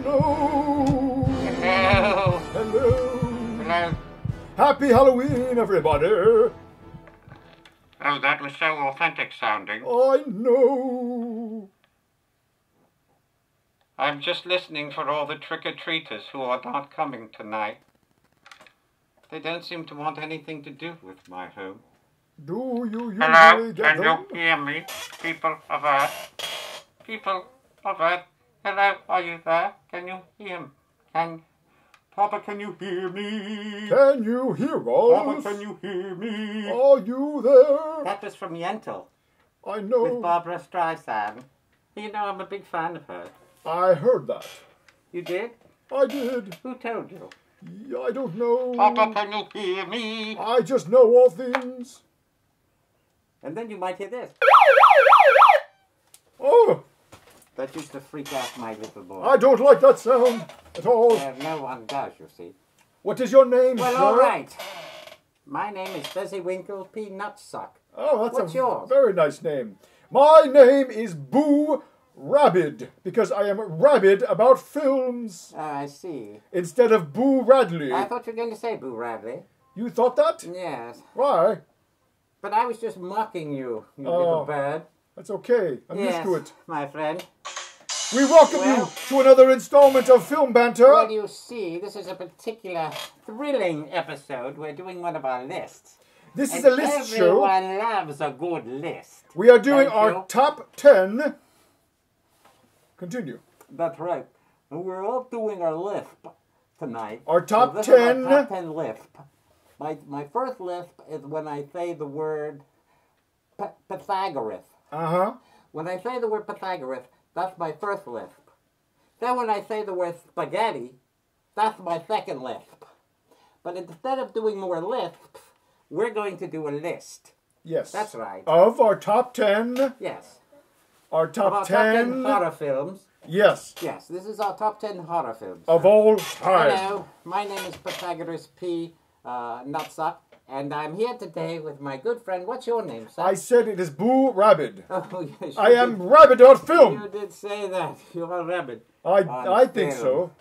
no! Hello. Hello! Hello. Happy Halloween, everybody! Oh, that was so authentic sounding. I know! I'm just listening for all the trick-or-treaters who are not coming tonight. They don't seem to want anything to do with my home. Do you usually Hello, get can them? you hear me? People of Earth. People of Earth. Hello, are you there? Can you hear me? Papa, can you hear me? Can you hear us? Papa, can you hear me? Are you there? That was from Yentl I know. with Barbara Streisand. You know, I'm a big fan of her. I heard that. You did? I did. Who told you? I don't know. Papa, can you hear me? I just know all things. And then you might hear this. Oh, That used to freak out my little boy. I don't like that sound at all. No one does, you see. What is your name, Well, sir? all right. My name is Fezziwinkle P. Nutsuck. Oh, that's What's a yours? very nice name. My name is Boo Rabid, because I am rabid about films. Oh, I see. Instead of Boo Radley. I thought you were going to say Boo Radley. You thought that? Yes. Why? But I was just mocking you, you little bird. That's okay. I'm used to it. My friend. We welcome you to another installment of Film Banter. Well, you see, this is a particular thrilling episode. We're doing one of our lists. This is a list show. Everyone loves a good list. We are doing Thank our you. top 10. Continue. That's right. And we're all doing our lisp tonight. Our top So this is 10. our top 10 lisp. My first lisp is when I say the word Pythagoras. Uh-huh. When I say the word Pythagoras, that's my first lisp. Then when I say the word spaghetti, that's my second lisp. But instead of doing more lisps, we're going to do a list. Yes. That's right. Of our top 10. Yes. Our Of top our 10. top 10 horror films. Yes. Yes, this is our top 10 horror films. Of all time. Hello, my name is Pythagoras P. Nutsuck, and I'm here today with my good friend. What's your name, sir? I said it is Boo Rabid. Oh, yes, I am rabid on film. You did say that. You're a rabbit. I think film. so.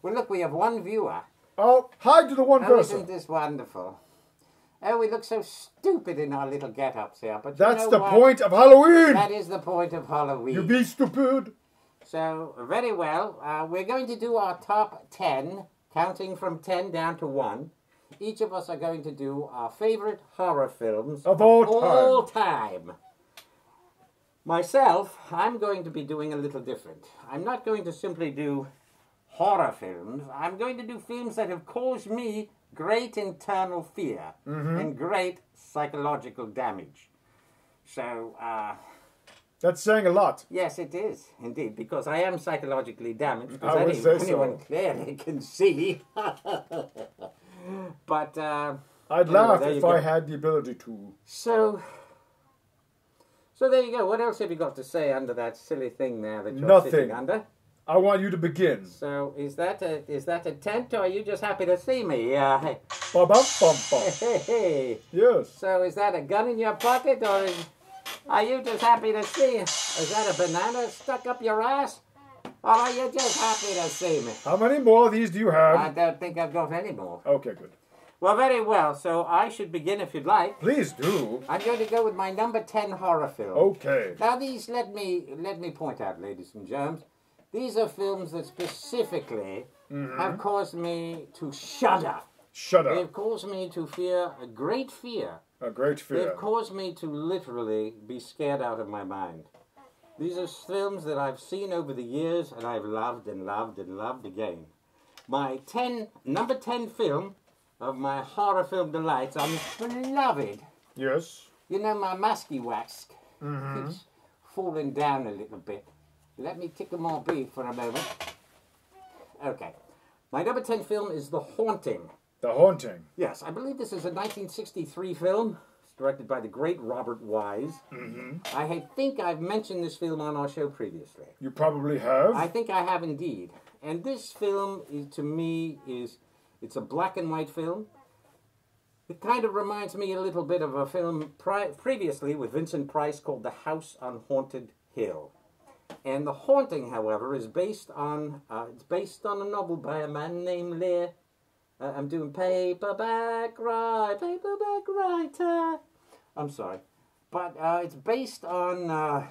Well, look, we have one viewer. Oh, hi to the one Oh, person. isn't this wonderful? Oh, we look so stupid in our little get-ups here, but That's you know the what? point of Halloween. That is the point of Halloween. You be stupid. So, very well. We're going to do our top 10, counting from 10 down to 1. Each of us are going to do our favorite horror films Of all time. Myself, I'm going to be doing a little different. I'm not going to simply do horror films. I'm going to do films that have caused me great internal fear and great psychological damage. So, That's saying a lot. yes, it is, indeed, because I am psychologically damaged, I would as say so. anyone clearly can see. But, I'd anyway, laugh there you if go. I had the ability to. So there you go. What else have you got to say under that silly thing there that you're Nothing. sitting under? I want you to begin. So is that a tent, or are you just happy to see me? Hey. Ba-bum-bum-bum. Hey. Yes. So is that a gun in your pocket, or are you just happy to see? Is that a banana stuck up your ass, or are you just happy to see me? How many more of these do you I have? don't think I've got any more. Okay, good. Well, very well. So I should begin if you'd like. Please do. I'm going to go with my number 10 horror film. Okay. Now these, let me point out, ladies and germs, these are films that specifically have caused me to shudder. Shut They've up. caused me to fear a great fear. A great fear. They've caused me to literally be scared out of my mind. These are films that I've seen over the years and I've loved and loved and loved again. My number 10 film of my horror film delights, I'm beloved. Yes. You know, my musky wax keeps falling down a little bit. Let me take a more breathe for a moment. Okay. My number 10 film is The Haunting. The Haunting. Yes, I believe this is a 1963 film. It's directed by the great Robert Wise. I think I've mentioned this film on our show previously. You probably have. I think I have indeed. And this film, to me, it's a black and white film. It kind of reminds me a little bit of a film previously with Vincent Price called The House on Haunted Hill. And The Haunting, however, is based on a novel by a man named Lear. I'm doing paperback writer. I'm sorry. But it's based on,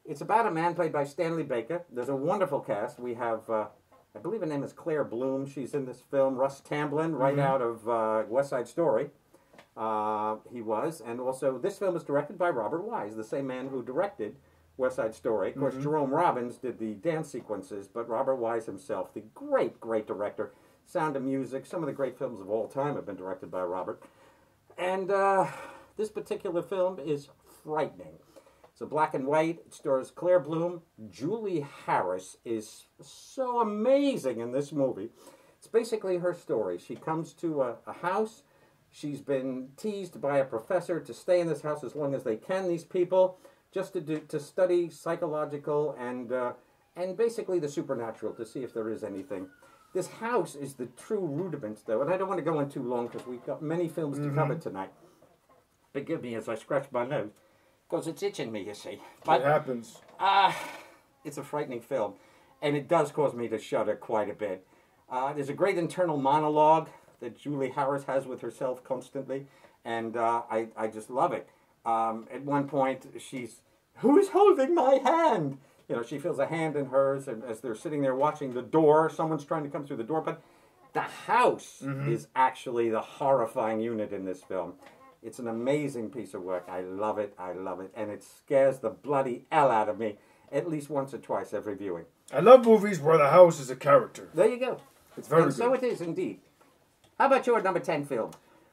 it's about a man played by Stanley Baker. There's a wonderful cast. We have, I believe her name is Claire Bloom. She's in this film. Russ Tamblyn, right out of West Side Story. He was. And also, this film is directed by Robert Wise, the same man who directed West Side Story. Of course, Jerome Robbins did the dance sequences, but Robert Wise himself, the great, great director. Sound of Music, some of the great films of all time have been directed by Robert. And this particular film is frightening. It's a black and white. It stars Claire Bloom. Julie Harris is so amazing in this movie. It's basically her story. She comes to a house. She's been teased by a professor to stay in this house as long as they can, these people, just to study psychological and basically the supernatural, to see if there is anything. This house is the true rudiment, though, and I don't want to go on too long because we've got many films to cover tonight. Forgive me as I scratch my nose, because it's itching me, you see. But, it happens. It's a frightening film, and it does cause me to shudder quite a bit. There's a great internal monologue that Julie Harris has with herself constantly, and I just love it. At one point, she's, "Who's holding my hand?" You know, she feels a hand in hers, and as they're sitting there watching the door, someone's trying to come through the door. But the house is actually the horrifying unit in this film. It's an amazing piece of work. I love it, and it scares the bloody hell out of me at least once or twice every viewing. I love movies where the house is a character. There you go. It's very and good. So it is indeed. How about your number 10 film?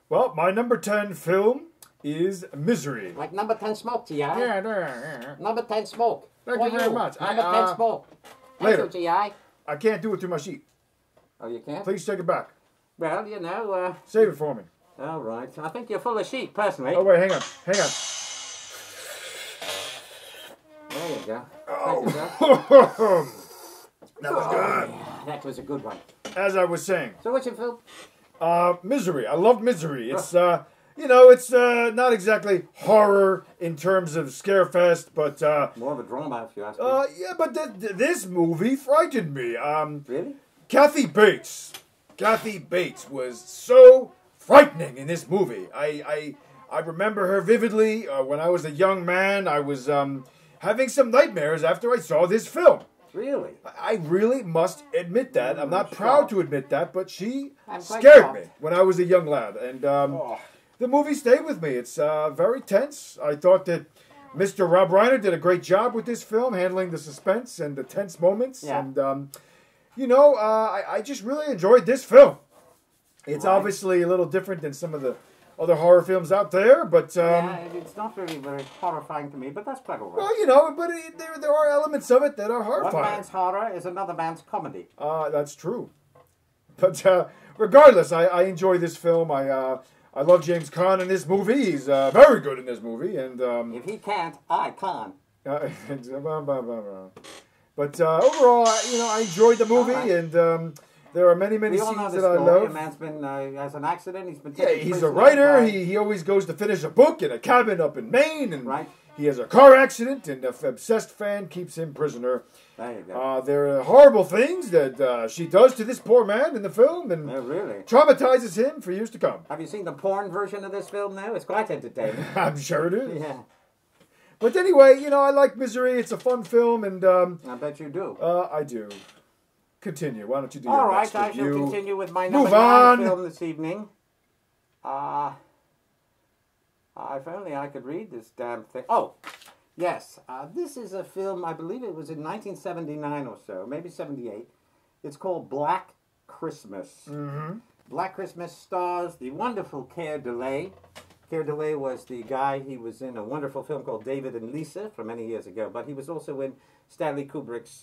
Well, my number 10 film is Misery. Like number 10 Smoke, G.I.? Yeah. Number 10 Smoke. Thank you very much. Number 10 Smoke. Later. Thank you, G.I. I can't do it to my sheet. Oh, you can't? Please take it back. Well, you know... Save it for me. All right. I think you're full of sheep, personally. Oh, wait, hang on. There you go. Oh. Thank you, sir. That was good. That was a good one. As I was saying. So what's your film? Misery. I love Misery. It's, you know, it's not exactly horror in terms of Scarefest, but... More of a drama, if you ask me. Yeah, but this movie frightened me. Really? Kathy Bates. Kathy Bates was so frightening in this movie. I remember her vividly. When I was a young man, I was having some nightmares after I saw this film. Really? I really must admit that. I'm not proud to admit that, but she scared shocked. me when I was a young lad. And the movie stayed with me. It's very tense. I thought that Mr. Rob Reiner did a great job with this film, handling the suspense and the tense moments. Yeah. And, you know, I just really enjoyed this film. It's obviously a little different than some of the other horror films out there, but... yeah, it's not really very horrifying to me, but that's quite all right. Well, you know, but there are elements of it that are horrifying. One man's horror is another man's comedy. That's true. But regardless, I enjoy this film. I love James Caan in this movie. He's very good in this movie. And if he can't, I can't. But overall, you know, I enjoyed the movie, and there are many scenes that I love. A man's been has an accident. He's been he's a writer. He always goes to finish a book in a cabin up in Maine, and right. He has a car accident, and an obsessed fan keeps him prisoner. There you go. There are horrible things that she does to this poor man in the film, and really traumatizes him for years to come. Have you seen the porn version of this film now? It's quite entertaining. I'm sure it is. Yeah. But anyway, you know, I like Misery. It's a fun film, and I bet you do. I do. Continue. Why don't you do All your right, next I review? shall continue with my number Move on. 9 film this evening. If only I could read this damn thing. Oh, yes. This is a film, I believe it was in 1979 or so, maybe 78. It's called Black Christmas. Mm-hmm. Black Christmas stars the wonderful Keir Dullea. Keir Dullea was the guy, he was in a wonderful film called David and Lisa from many years ago, but he was also in Stanley Kubrick's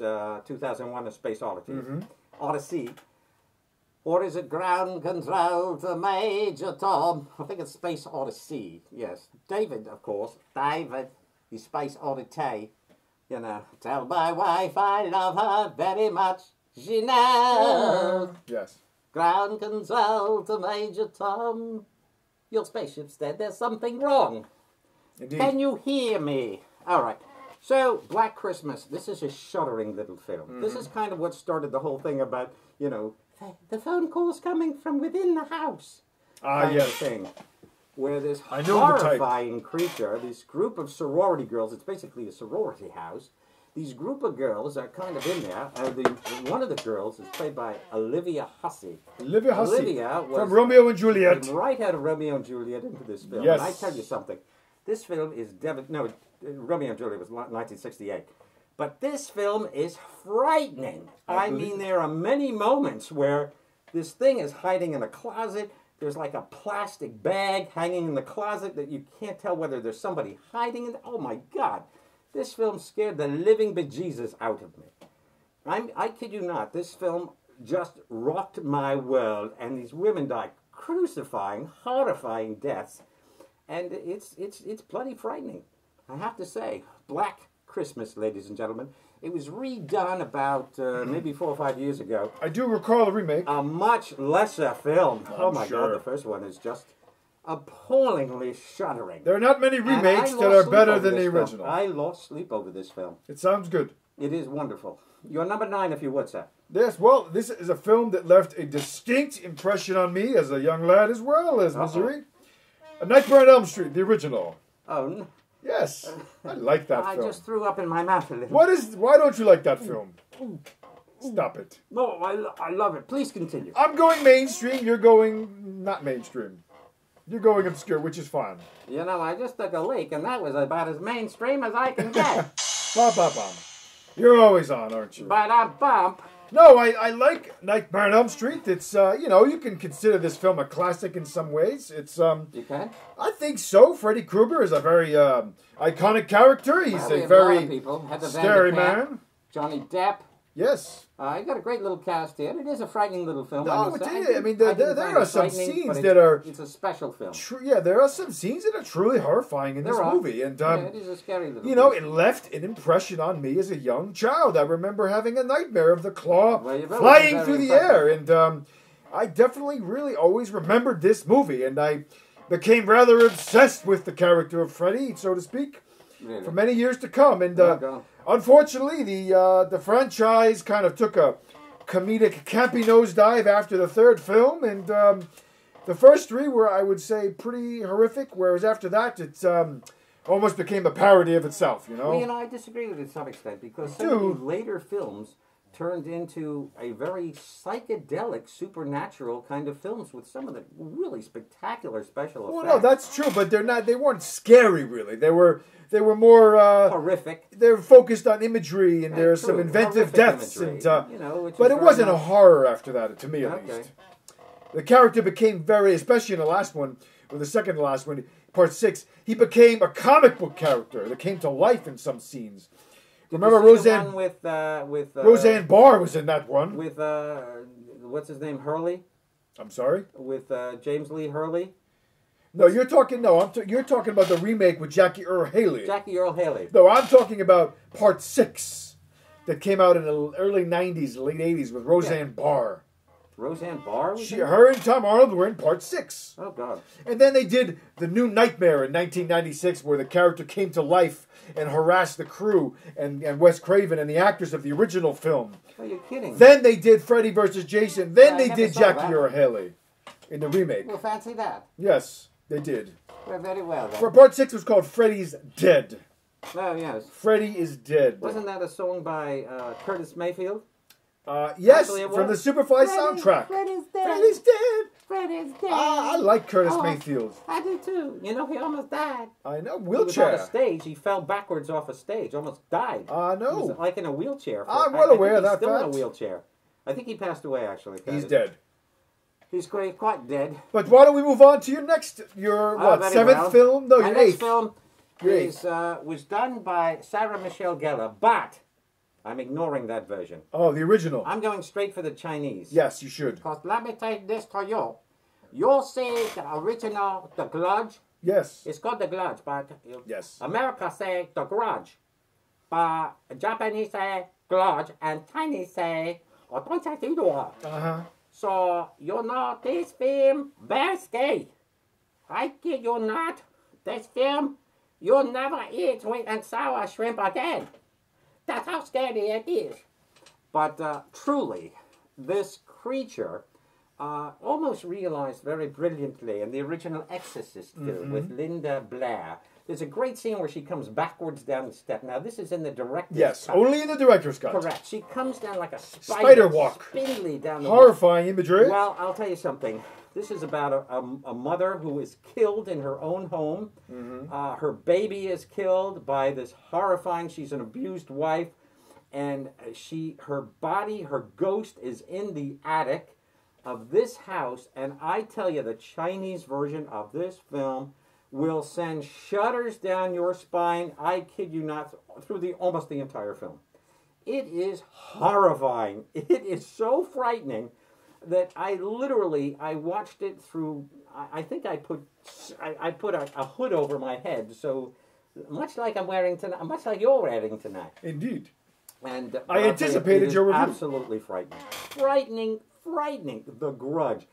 2001 A Space Odyssey. Odyssey. Or is it Ground Control to Major Tom? I think it's Space Odyssey, yes. David, of course. David, the Space Oddity. You know, tell my wife I love her very much. She knows. Yes. Ground Control to Major Tom. Your spaceship's dead. There's something wrong. Indeed. Can you hear me? All right. So, Black Christmas, this is a shuddering little film. This is kind of what started the whole thing about, you know, the phone call's coming from within the house. Ah, yes. Thing. Where this I know the type. horrifying creature, this group of sorority girls, it's basically a sorority house. These group of girls are kind of in there. One of the girls is played by Olivia Hussey. Olivia Hussey. Olivia was from Romeo and Juliet. came right out of Romeo and Juliet into this film. Yes. And I tell you something, this film is Romeo and Juliet was 1968. But this film is frightening. I mean, there are many moments where this thing is hiding in a closet. There's like a plastic bag hanging in the closet that you can't tell whether there's somebody hiding in it. Oh my God. This film scared the living bejesus out of me. I kid you not. This film just rocked my world. And these women died crucifying, horrifying deaths. And it's bloody frightening. I have to say, Black Christmas, ladies and gentlemen. It was redone about maybe 4 or 5 years ago. I do recall the remake. A much lesser film. Oh my sure. God, the first one is just appallingly shuddering. There are not many remakes that are better than the original. I lost sleep over this film. It sounds good. It is wonderful. Your number 9, if you would, sir. Yes, well, this is a film that left a distinct impression on me as a young lad as well as Missouri. A Nightbreed on Elm Street, the original. Oh, no. Yes, I like that film. I just threw up in my mouth a little. Why don't you like that film? Stop it. No, I love it. Please continue. I'm going mainstream, you're going not mainstream. You're going obscure, which is fine. You know, I just took a leak, and that was about as mainstream as I can get. Bum, bum, bum. You're always on, aren't you? But I bump. No, I like Nightmare on Elm Street. It's, you know, you can consider this film a classic in some ways. It's, You can? I think so. Freddy Krueger is a very iconic character. He's We a have a lot very of people. Heather scary Vanderkamp, man. Johnny Depp. Yes. I got a great little cast here. It is a frightening little film. No, must it say. is. I mean, there didn't are find it some frightening, scenes but that are... It's a special film. Yeah, there are some scenes that are truly horrifying in this movie. And, yeah, it is a scary little you know, piece. it left an impression on me as a young child. I remember having a nightmare of the claw Well, flying through the air. And I definitely really always remembered this movie. And I became rather obsessed with the character of Freddy, so to speak, for many years to come. And unfortunately, the franchise kind of took a comedic campy nosedive after the third film. And the first three were, I would say, pretty horrific, whereas after that, it's almost became a parody of itself, you know? Well, you know, I disagree with it to some extent, because some of the later films turned into a very psychedelic, supernatural kind of films with some of the really spectacular special effects. Well, no, that's true, but they weren't scary, really. They were more... horrific. They were focused on imagery, and there's some True, inventive horrific deaths. imagery, And, you know, but it wasn't a horror after that, to me at Okay. least. The character became very, especially in the last one, or the second to last one, part 6, he became a comic book character that came to life in some scenes. Remember Roseanne? With Roseanne Barr was in that one. With what's his name, Hurley? I'm sorry. With James Lee Hurley. No, you're talking. No, you're talking about the remake with Jackie Earle Haley. Jackie Earle Haley. No, I'm talking about part 6 that came out in the early '90s, late '80s with Roseanne Barr. Roseanne Barr? Her and Tom Arnold were in part 6. Oh, God. And then they did The New Nightmare in 1996, where the character came to life and harassed the crew and Wes Craven and the actors of the original film. Are you kidding? Then they did Freddy vs. Jason. Then they never did saw Jackie that. Earle Haley in the remake. Well, fancy that. Yes, they did. Well, very well, then. For part 6 was called Freddy's Dead. Oh, yes. Freddy is Dead. Wasn't that a song by Curtis Mayfield? Yes, Actually, it from the was. Superfly soundtrack. Freddy's dead. Freddy's Dead. Freddy's dead. I like Curtis Mayfield. I do too. You know, he almost died. I know, He wheelchair. was on a stage. He fell backwards off a stage. Almost died. I He was know. like in a wheelchair. I'm well aware of that He's still in fact. a wheelchair. I think he passed away, actually. He's dead. He's quite dead. But why don't we move on to your next, what, very 7th well. film? No, My your next 8th. film Your was done by Sarah Michelle Gellar, but I'm ignoring that version. Oh, the original. I'm going straight for the Chinese. Yes, you should. Because let me take this to you. You'll see the original, the Grudge. Yes. It's called the Grudge, but Yes. America say the Grudge. But Japanese say Grudge, and Chinese say, Uh-huh. So, you know, this film, very scary. I kid you not. This film You'll never eat sweet and sour shrimp again. That's how scary it is. But truly, this creature almost realized very brilliantly in the original Exorcist film with Linda Blair. There's a great scene where she comes backwards down the step. Now, this is in the director's cut. Yes, only in the director's cut. Correct. She comes down like a Spider walk. Spindly down the Horrifying imagery. Well, I'll tell you something. This is about a mother who is killed in her own home. Her baby is killed by this horrifying, she's an abused wife. And her body, her ghost is in the attic of this house. And I tell you, the Chinese version of this film will send shudders down your spine, I kid you not, through almost the entire film. It is horrifying. It is so frightening that I watched it through, I think I put a hood over my head, so much like I'm wearing tonight, much like you're wearing tonight. Indeed. And I anticipated your review. Absolutely frightening. Frightening. The Grudge.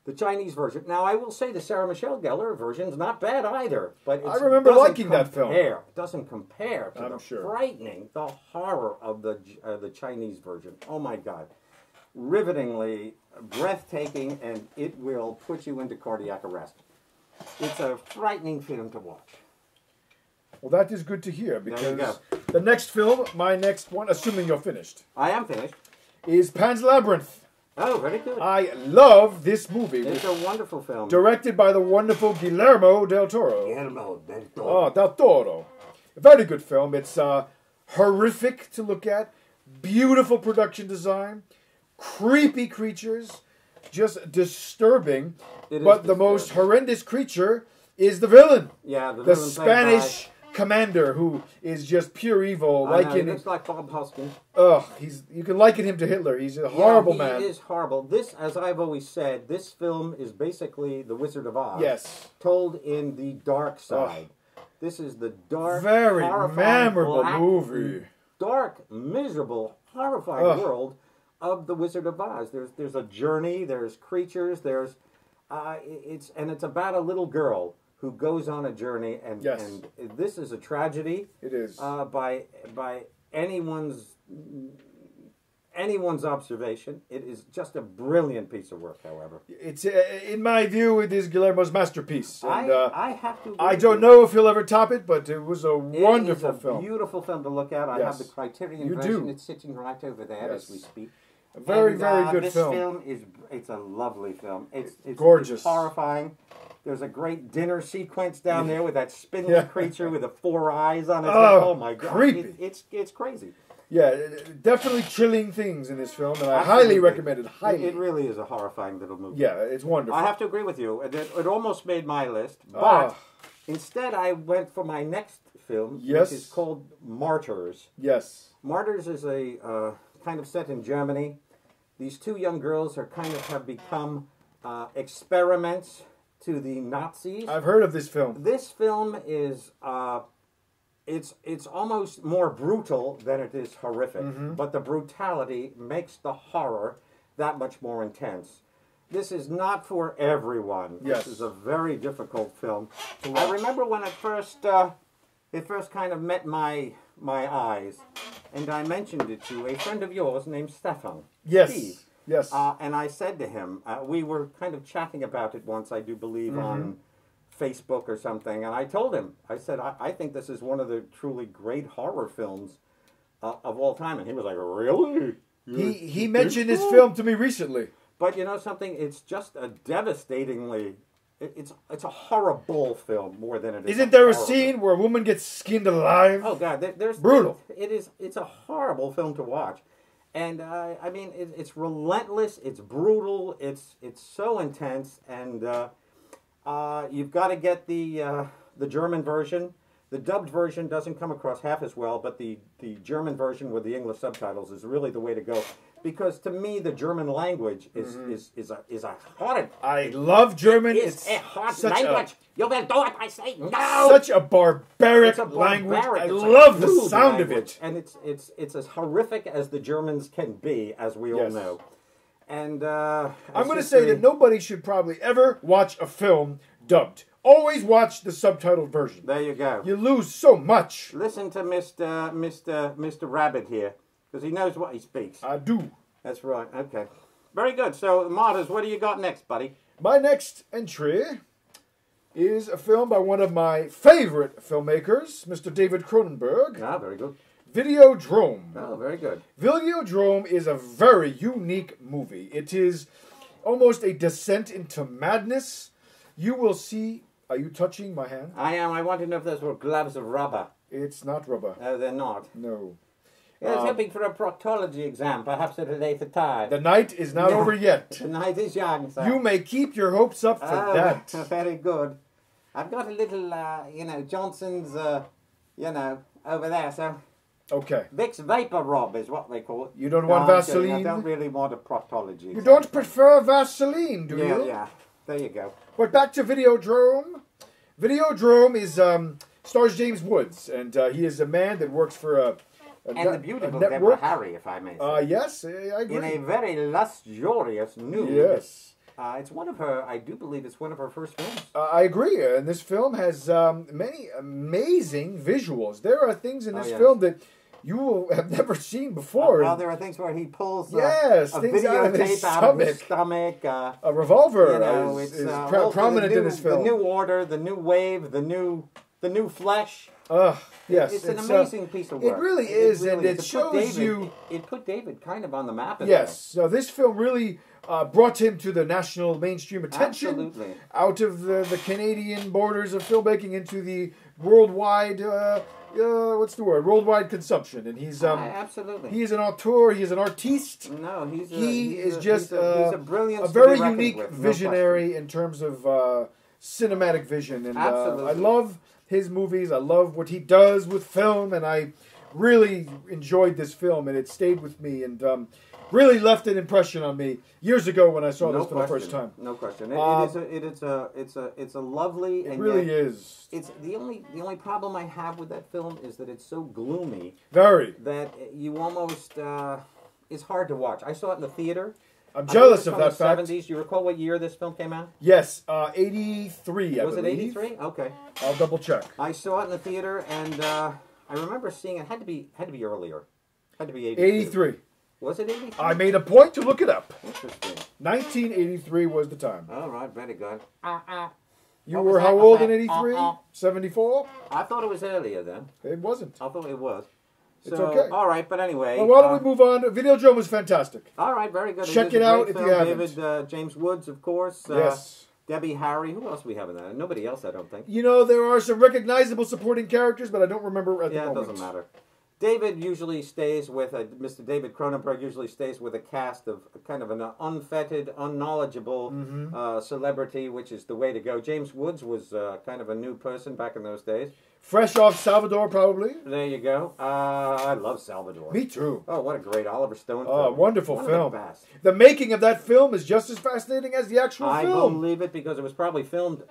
The Chinese version. Now, I will say the Sarah Michelle Gellar version's not bad either. But I remember liking that film. It doesn't compare to the sure. frightening, the horror of the Chinese version. Oh, my God. Rivetingly, breathtaking, and it will put you into cardiac arrest. It's a frightening film to watch. Well, that is good to hear, because go. the next film, my next one, assuming you're finished, I am finished. is Pan's Labyrinth. Oh, very good. I love this movie. It's a wonderful film. Directed by the wonderful Guillermo del Toro. Guillermo del Toro. Oh, del Toro. A very good film. It's horrific to look at. Beautiful production design. Creepy creatures. Just disturbing. But the most horrendous creature is the villain. Yeah, the villain. The Spanish commander, who is just pure evil. He looks like Bob Hoskins. You can liken him to Hitler. He's a horrible man. He is horrible. This, as I've always said, this film is basically The Wizard of Oz. Yes. Told in the dark side. This is the dark, very horrifying, memorable movie. Dark, miserable, horrifying world of The Wizard of Oz. There's a journey. There's creatures. It's about a little girl who goes on a journey, and this is a tragedy. It is by anyone's observation. It is just a brilliant piece of work. However, it's in my view, it is Guillermo's masterpiece. And, I have to. I don't know if he'll ever top it, but it was a wonderful film. Beautiful film to look at. I have the Criterion version. It's sitting right over there as we speak. A very good this film. It's a lovely film. It's gorgeous. It's horrifying. There's a great dinner sequence down there with that spindly creature with the 4 eyes on his head. Oh my God! Creepy. It's crazy. Yeah, definitely chilling things in this film, and I highly recommend it. Highly. It really is a horrifying little movie. Yeah, it's wonderful. I have to agree with you. It almost made my list, but instead I went for my next film, which is called Martyrs. Yes. Martyrs is a kind of set in Germany. These 2 young girls have become experiments to the Nazis. I've heard of this film. This film is it's almost more brutal than it is horrific, but the brutality makes the horror that much more intense. This is not for everyone. Yes. This is a very difficult film. I remember when it first kind of met my eyes, and I mentioned it to a friend of yours named Stefan. Yes. Steve. Yes. And I said to him, we were kind of chatting about it once, I do believe, on Facebook or something, and I told him, I said, I think this is one of the truly great horror films of all time. And he was like, really? He mentioned this film to me recently. But you know something? It's just a devastatingly... It's a horrible film more than it is. Isn't there a scene where a woman gets skinned alive? Oh God, there's brutal. It's a horrible film to watch, and I mean it's relentless. It's brutal. It's so intense, and you've got to get the German version. The dubbed version doesn't come across half as well, but the German version with the English subtitles is really the way to go. Because to me, the German language is a horrid. I love German. It's a hard language. You will do it, I say. No. Such a barbaric language. I love the sound of it. And it's as horrific as the Germans can be, as we all know. And I'm going to say that nobody should probably ever watch a film dubbed. always watch the subtitled version. There you go. You lose so much. Listen to Mr. Rabbit here, because he knows what he speaks. I do. That's right. Okay. Very good. So, Martyrs, what do you got next, buddy? My next entry is a film by one of my favorite filmmakers, Mr. David Cronenberg. Ah, very good. Videodrome. Oh, very good. Videodrome is a very unique movie. It is almost a descent into madness. You will see... Are you touching my hand? I am. I want to know if those were gloves of rubber. It's not rubber. Oh, they're not. No. I was hoping for a proctology exam, perhaps at a later time. The night is not over yet. The night is young, sir. You may keep your hopes up for that. Very good. I've got a little, Johnson's, over there, so... Okay. Vicks Vapor Rub is what they call it. You don't want Vaseline? I don't really want a proctology exam. You don't prefer Vaseline, do you? Yeah. There you go. But back to Videodrome. Videodrome is stars James Woods, and he is a man that works for a the beautiful network. Deborah Harry, if I may say. Yes, I agree. In a very luxurious nude. Yes. It's one of her, I do believe it's one of her first films. I agree, and this film has many amazing visuals. There are things in this film that you will have never seen before. Well, there are things where he pulls a things out of his videotape out of his stomach. A revolver it's is prominent in this film. The new order, the new wave, the new flesh. Yes, it's an amazing piece of work. It really is, and it shows you... It put David kind of on the map. Yes, so this film really brought him to the national mainstream attention. Absolutely. Out of the Canadian borders of filmmaking into the worldwide... worldwide consumption, and he's absolutely. He is an auteur. He is an artiste. No, he's a brilliant, a very unique visionary in terms of cinematic vision, and I love his movies. I love what he does with film, and I really enjoyed this film, and it stayed with me, and really left an impression on me years ago when I saw this for the first time. No question. It's a lovely. It really is. It's the only problem I have with that film is that it's so gloomy. Very. That you almost it's hard to watch. I saw it in the theater. I'm jealous of that fact. 70s. You recall what year this film came out? Yes, 83. Was it 83? Okay. I'll double check. I saw it in the theater, and I remember seeing it. Had to be earlier. Had to be 83. Was it 83? I made a point to look it up. Interesting. 1983 was the time. All right, very good. You were how old in 83? 74? I thought it was earlier then. It wasn't. I thought it was. It's okay. All right, but anyway. Well, why don't we move on? Videodrome was fantastic. All right, very good. Check it out if you haven't. David James Woods, of course. Yes. Debbie Harry. Who else we have in that? Nobody else, I don't think. You know, there are some recognizable supporting characters, but I don't remember at the moment. Yeah, it doesn't matter. David usually stays with, Mr. David Cronenberg usually stays with a cast of kind of an unfettered, unknowledgeable celebrity, which is the way to go. James Woods was kind of a new person back in those days. Fresh off Salvador, probably. There you go. I love Salvador. Me too. Oh, what a great Oliver Stone film. Oh, wonderful film. The best. The making of that film is just as fascinating as the actual film. I believe it because it was probably filmed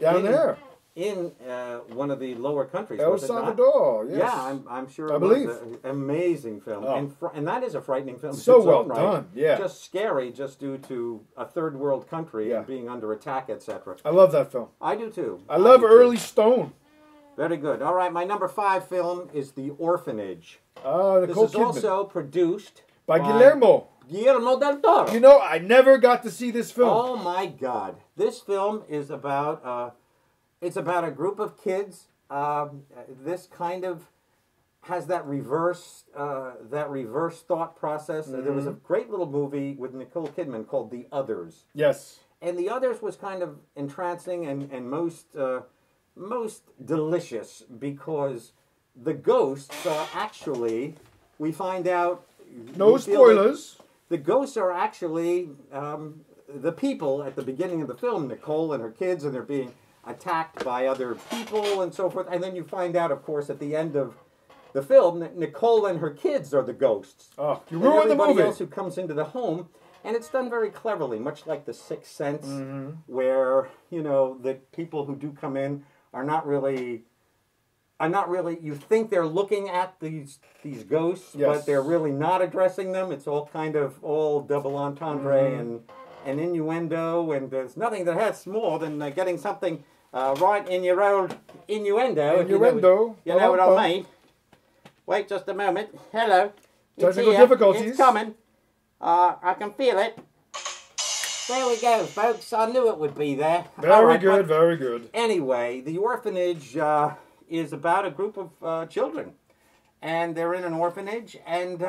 down there. In one of the lower countries. El Salvador, yes. Yeah, I'm sure I believe. Was an amazing film. Oh. And that is a frightening film. So well done, yeah. Just scary just due to a third world country and being under attack, etc. I love that film. I do too. I love early Stone. Very good. All right, my number 5 film is The Orphanage. Nicole This is Kidman. Also produced by Guillermo del Toro. You know, I never got to see this film. Oh my God. This film is about... it's about a group of kids. This kind of has that reverse thought process. There was a great little movie with Nicole Kidman called The Others. Yes. And The Others was kind of entrancing and most delicious because the ghosts are actually, we find out... No spoilers. The ghosts are actually the people at the beginning of the film, Nicole and her kids, and they're being... attacked by other people and so forth. And then you find out, of course, at the end of the film, that Nicole and her kids are the ghosts. Oh, you ruined the movie. Everybody else who comes into the home. And it's done very cleverly, much like The Sixth Sense, where, you know, the people who do come in are not really, you think they're looking at these ghosts, but they're really not addressing them. It's all kind of double entendre and innuendo, and there's nothing that hurts more than getting something right in your old innuendo. Innuendo. You know what I mean. Wait just a moment. Hello. Technical difficulties. It's coming. I can feel it. There we go, folks. I knew it would be there. Very good, very good. Anyway, The Orphanage is about a group of children. And they're in an orphanage, and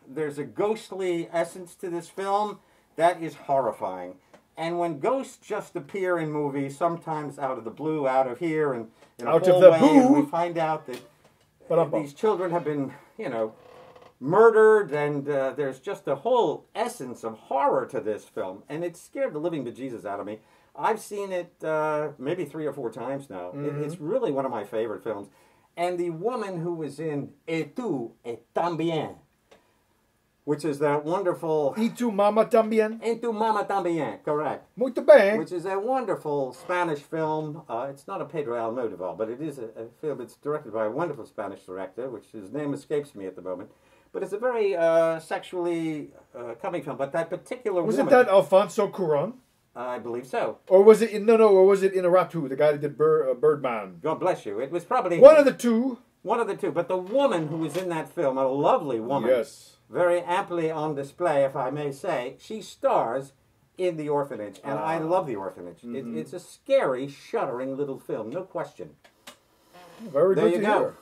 there's a ghostly essence to this film that is horrifying. And when ghosts just appear in movies, sometimes out of the blue, out of here, and in a hallway, and we find out that these children have been, you know, murdered, and there's just a whole essence of horror to this film, and it scared the living bejesus out of me. I've seen it maybe 3 or 4 times now. It's really one of my favorite films. And the woman who was in Et tu, et tambien, which is that wonderful... Y tu mama tambien? Et tu mama tambien, correct. Muito bem. Which is a wonderful Spanish film. It's not a Pedro Almodovar, but it is a film that's directed by a wonderful Spanish director, which his name escapes me at the moment. But it's a very sexually coming film. But that particular Wasn't that Alfonso Cuarón? I believe so. Or was it or was it Inarritu, the guy that did Birdman? God bless you. It was probably one of the two. One of the two. But the woman who was in that film, a lovely woman, yes, very amply on display, if I may say, she stars in The Orphanage, and I love The Orphanage. It's a scary, shuddering little film, no question. Very good to hear.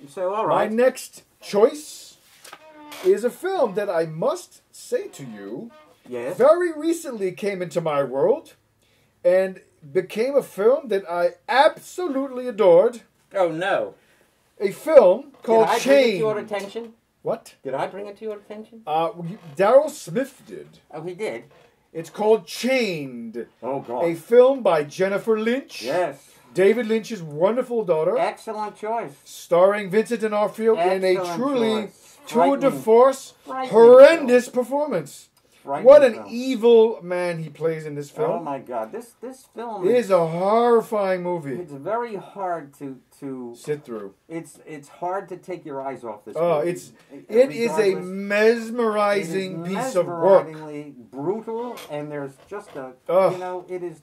So, all right. My next choice is a film that I must say to you, yes, very recently came into my world and became a film that I absolutely adored. Oh, no. A film called Chained. Did I bring it to your attention? What? Did I bring it to your attention? Daryl Smith did. Oh, he did? It's called Chained. Oh, God. A film by Jennifer Lynch. Yes. David Lynch's wonderful daughter. Excellent choice. Starring Vincent D'Onofrio in a truly tour de force, horrendous performance. What an evil man he plays in this film. Oh my God, this film is a horrifying movie. It's very hard to sit through. It's hard to take your eyes off this movie. It is a mesmerizing piece of work. Brutal, and there's just it is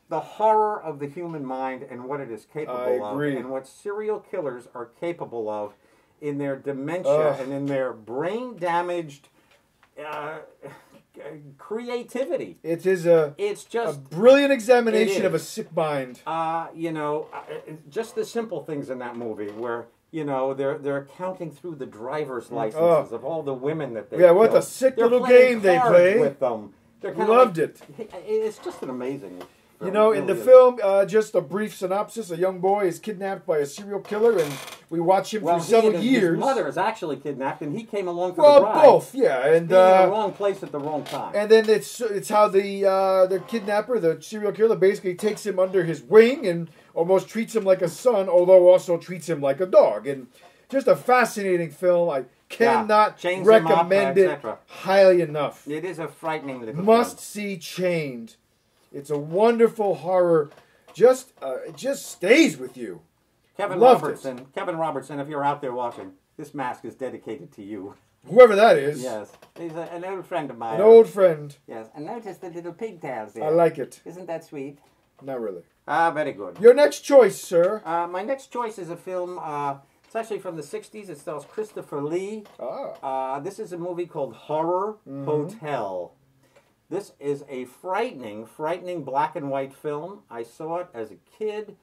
the horror of the human mind and what it is capable of, and what serial killers are capable of in their dementia and in their brain damaged creativity. It is it's just a brilliant examination of a sick mind. Just the simple things in that movie where they're counting through the driver's licenses of all the women that they killed. What a sick little game they play with them. Loved it. It's just an amazing. In the film, just a brief synopsis: a young boy is kidnapped by a serial killer, and we watch him for several years. His mother is actually kidnapped, and he came along for the ride. Both, yeah, and in the wrong place at the wrong time. And then it's how the kidnapper, the serial killer, basically takes him under his wing and almost treats him like a son, although also treats him like a dog. And just a fascinating film. I cannot recommend it highly enough. It is a frightening little Must see Chained. It's a wonderful horror. It just stays with you. Kevin Robertson, if you're out there watching, this mask is dedicated to you. Whoever that is. Yes. He's an old friend of mine. An old friend. Yes. And notice the little pigtails there. I like it. Isn't that sweet? Not really. Very good. Your next choice, sir. My next choice is a film. It's actually from the 60s. It stars Christopher Lee. This is a movie called Horror Hotel. This is a frightening black and white film. I saw it as a kid.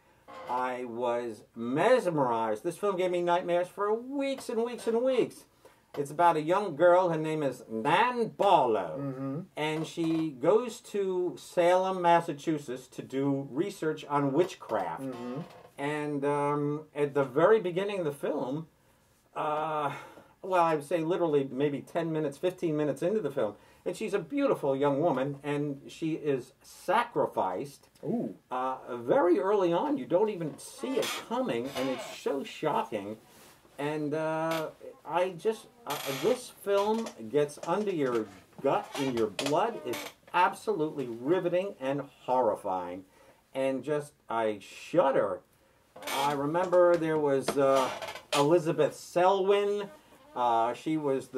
I was mesmerized. This film gave me nightmares for weeks and weeks and weeks. It's about a young girl. Her name is Nan Barlow. And she goes to Salem, Massachusetts to do research on witchcraft. And at the very beginning of the film, I would say literally maybe 10 minutes, 15 minutes into the film, and she's a beautiful young woman, and she is sacrificed very early on. You don't even see it coming, and it's so shocking. And this film gets under your gut, in your blood. It's absolutely riveting and horrifying. And I shudder. I remember there was Elizabeth Selwyn. She was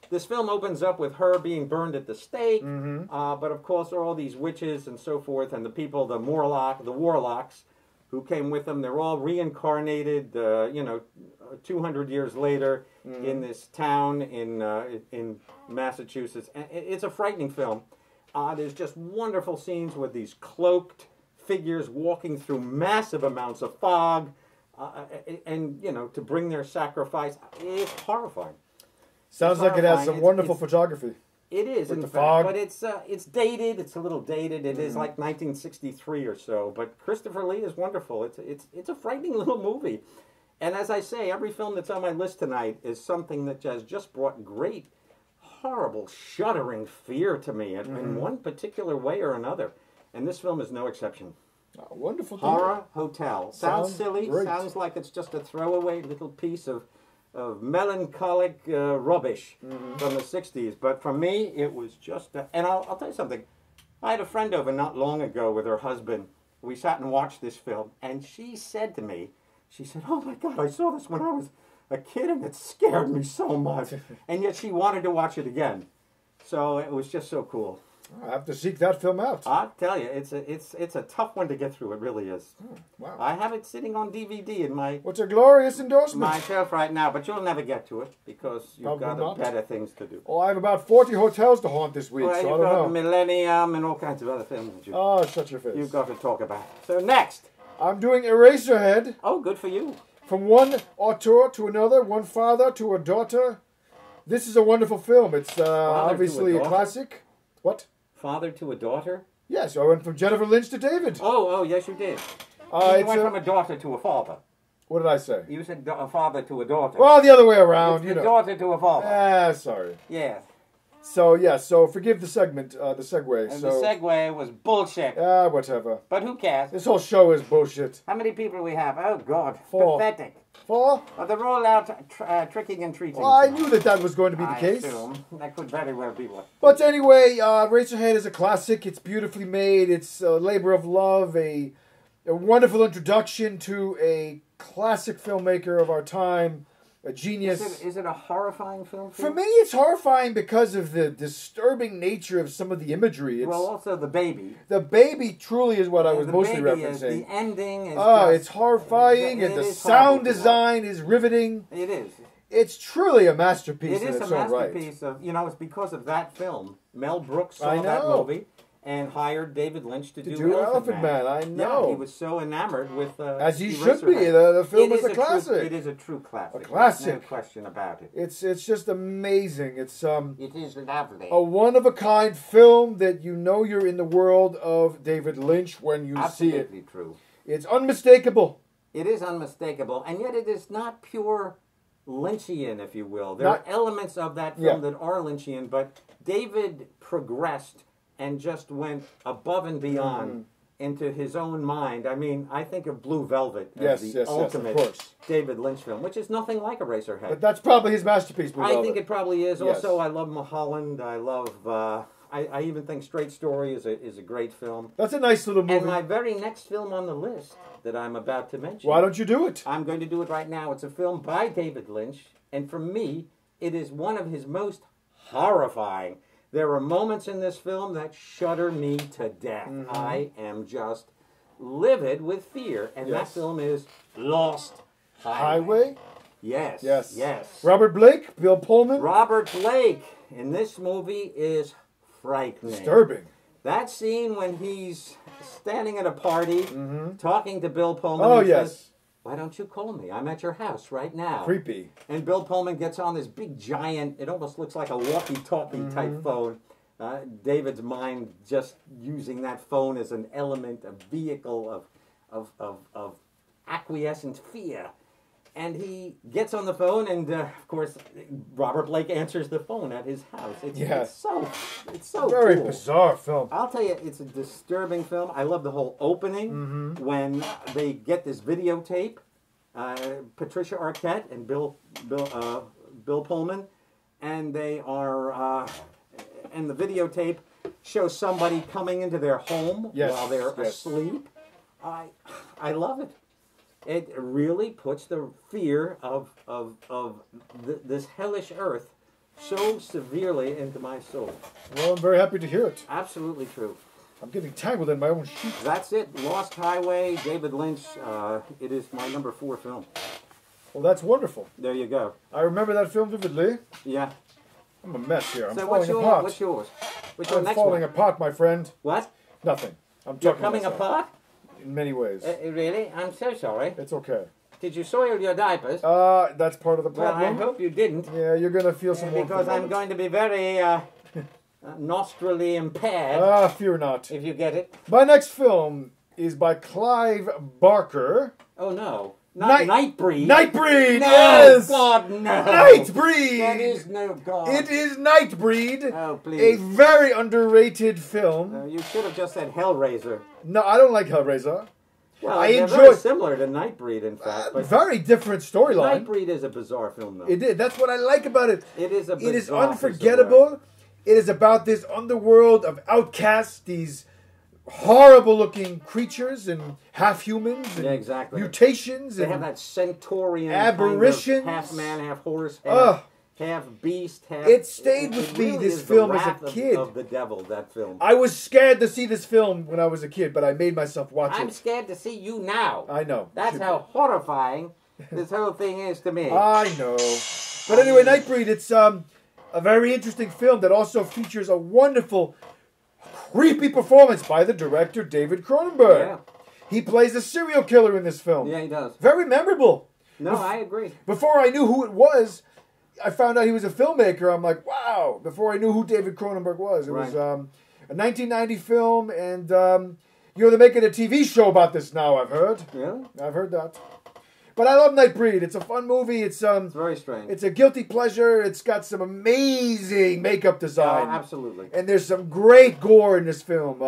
This film opens up with her being burned at the stake, but of course there are all these witches and so forth, and the people, the warlocks, who came with them. They're all reincarnated, 200 years later in this town in Massachusetts. And it's a frightening film. There's just wonderful scenes with these cloaked figures walking through massive amounts of fog, and to bring their sacrifice. It's horrifying. Sounds like it has some wonderful photography. It is, in fact, but it's dated. It's a little dated. It is like 1963 or so. But Christopher Lee is wonderful. It's a frightening little movie, and as I say, every film that's on my list tonight is something that has just brought great, horrible, shuddering fear to me in one particular way or another. And this film is no exception. Oh, wonderful. Horror Hotel. Sounds silly. Great. Sounds like it's just a throwaway little piece of melancholic rubbish from the 60s. But for me, it was just... and I'll tell you something. I had a friend over not long ago with her husband. We sat and watched this film, and she said to me, she said, "Oh my God, I saw this when I was a kid, and it scared me so much." And yet she wanted to watch it again. So it was just so cool. I have to seek that film out. I'll tell you, it's a tough one to get through. It really is. Oh, wow. I have it sitting on DVD in my What's a glorious endorsement. my shelf right now, but you'll never get to it because you've Probably not. better things to do. Oh, I have about 40 hotels to haunt this week, Well, so I you've don't got know. Millennium and all kinds of other films that Oh, shut your face. you've got to talk about. So next. I'm doing Eraserhead. Oh, good for you. From one auteur to another, one father to a daughter. This is a wonderful film. It's obviously a classic. What? Father to a daughter? Yes, I went from Jennifer Lynch to David. Oh, yes, you did. You It's went from a daughter to a father. What did I say? You said a father to a daughter. Well, the other way around, It's the daughter to a father. Sorry. Yes. So forgive the segment, the segue. And the segue was bullshit. Whatever. But who cares? This whole show is bullshit. How many people do we have? Oh, God. 4. Pathetic. 4? Oh, they're all out tricking and treating. Well, I knew that was going to be the I case. assume. That could very well be what. But anyway, Eraserhead is a classic. It's beautifully made. It's a labor of love, a wonderful introduction to a classic filmmaker of our time, a genius. Is it a horrifying film? For me, it's horrifying because of the disturbing nature of some of the imagery. Well, also the baby. The baby truly is what I was mostly referencing. The ending is it's horrifying, and the sound design is riveting. It is. It's truly a masterpiece. It is a masterpiece of, it's because of that film. Mel Brooks saw that movie and hired David Lynch to do Elephant Man. I know. Yeah, he was so enamored with as he should be. The film is a classic. It is a true classic. A classic. No question about it. It's just amazing. It is lovely. A one-of-a-kind film that you're in the world of David Lynch when you see it. Absolutely true. It's unmistakable. It is unmistakable, and yet it is not pure Lynchian, if you will. There are elements of that film that are Lynchian, but David progressed and just went above and beyond into his own mind. I mean, I think of Blue Velvet as the ultimate David Lynch film, which is nothing like Eraserhead. But that's probably his masterpiece, Blue Velvet. I think it probably is. Yes. Also, I love Mulholland. I love... I even think Straight Story is a great film. That's a nice little movie. And my very next film on the list that I'm about to mention... Why don't you do it? I'm going to do it right now. It's a film by David Lynch, and for me, it is one of his most horrifying. There are moments in this film that shudder me to death. I am just livid with fear, and that film is Lost Highway. Yes. Robert Blake, Bill Pullman. Robert Blake in this movie is frightening. Disturbing. That scene when he's standing at a party, talking to Bill Pullman. Oh, yes. Says, "Why don't you call me? I'm at your house right now." Creepy. And Bill Pullman gets on this big giant, it almost looks like a walkie-talkie type phone. David's mind just using that phone as an element, a vehicle of acquiescent fear. And he gets on the phone, and of course, Robert Blake answers the phone at his house. It's so very cool. bizarre film. I'll tell you, it's a disturbing film. I love the whole opening when they get this videotape. Patricia Arquette and Bill Pullman, and they are, and the videotape shows somebody coming into their home while they're asleep. I love it. It really puts the fear of this hellish earth so severely into my soul. Well, I'm very happy to hear it. Absolutely true. I'm getting tangled in my own sheet. That's it. Lost Highway, David Lynch. It is my number 4 film. Well, that's wonderful. There you go. I remember that film vividly. Yeah. I'm a mess here. I'm So falling apart. what's yours? What's your I'm next falling one? apart, my friend. What? Nothing. I'm You're talking coming myself. apart? In many ways. Really? I'm so sorry. It's okay. Did you soil your diapers? That's part of the Well, problem. I hope you didn't. Yeah, you're going to feel some warmth Because in a I'm moment. going to be very nostrily impaired, Fear not. if you get it. My next film is by Clive Barker. Oh, no. Not Nightbreed. Nightbreed, No, yes! God, no. Nightbreed! That is no God. It is Nightbreed. Oh, A please. very underrated film. You should have just said Hellraiser. No, I don't like Hellraiser. Well, I they're enjoy- very similar to Nightbreed, in fact. But Very different storyline. Nightbreed is a bizarre film, though. It is. That's what I like about it. It is a bizarre It is piece of work. unforgettable. It is about this underworld of outcasts, these horrible-looking creatures and half-humans and Yeah, exactly. mutations They and have that centaurian aberrations. kind of half man, half horse, Ugh. half beast, half... It stayed with me, really this is the film, as a wrath kid. Of the devil, that film. I was scared to see this film when I was a kid, but I made myself watch I'm it. scared to see you now. I know. That's Should how horrifying this whole thing is to me. be. I know. But anyway, Nightbreed, it's a very interesting film that also features a wonderful, creepy performance by the director, David Cronenberg. Yeah. He plays a serial killer in this film. Yeah, he does. Very memorable. No, I agree. Before I knew who it was, I found out he was a filmmaker. I'm like, wow. Before I knew who David Cronenberg was. It was a 1990 film, and they're making a TV show about this now, I've heard. Yeah? I've heard that. But I love Nightbreed. It's a fun movie. It's very strange. It's a guilty pleasure. It's got some amazing makeup design. Absolutely. And there's some great gore in this film.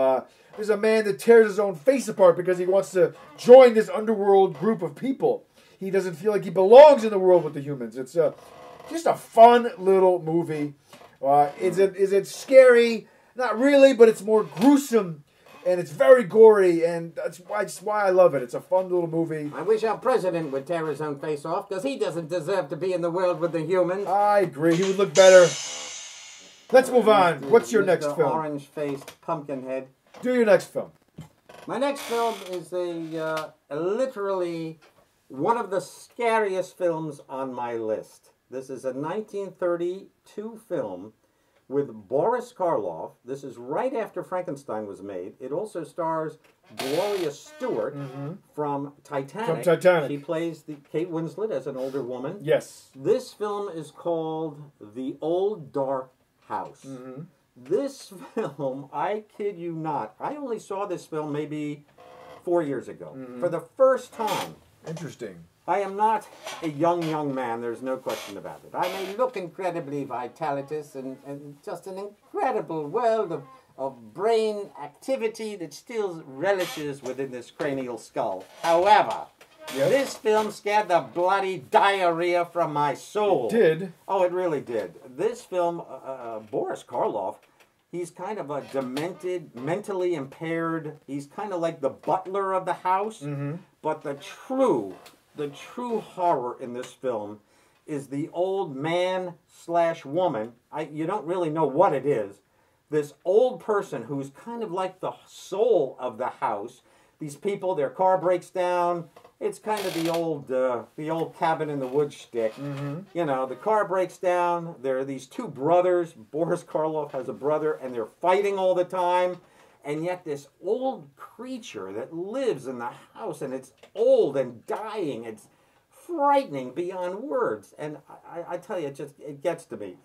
There's a man that tears his own face apart because he wants to join this underworld group of people. He doesn't feel like he belongs in the world with the humans. It's just a fun little movie. Is it scary? Not really, but it's more gruesome. And it's very gory, and that's why I love it. It's a fun little movie. I wish our president would tear his own face off, because he doesn't deserve to be in the world with the humans. I agree. He would look better. Let's move on. What's your next film? Orange-faced pumpkinhead. Do your next film. My next film is literally one of the scariest films on my list. This is a 1932 film with Boris Karloff. This is right after Frankenstein was made. It also stars Gloria Stewart from Titanic. From Titanic. She plays Kate Winslet as an older woman. Yes. This film is called The Old Dark House. This film, I kid you not, I only saw this film maybe 4 years ago. For the first time. Interesting. I am not a young man, there's no question about it. I may look incredibly vitalitous and just an incredible world of brain activity that still relishes within this cranial skull. However, this film scared the bloody diarrhea from my soul. It did? Oh, it really did. This film, Boris Karloff, he's kind of a demented, mentally impaired, he's kind of like the butler of the house, but the true horror in this film is the old man / woman. You don't really know what it is. This old person who's kind of like the soul of the house. These people, their car breaks down. It's kind of the old cabin in the woods shtick. You know, the car breaks down. There are these two brothers. Boris Karloff has a brother, and they're fighting all the time. And yet this old creature that lives in the house, and it's old and dying, it's frightening beyond words. And I tell you, it gets to me.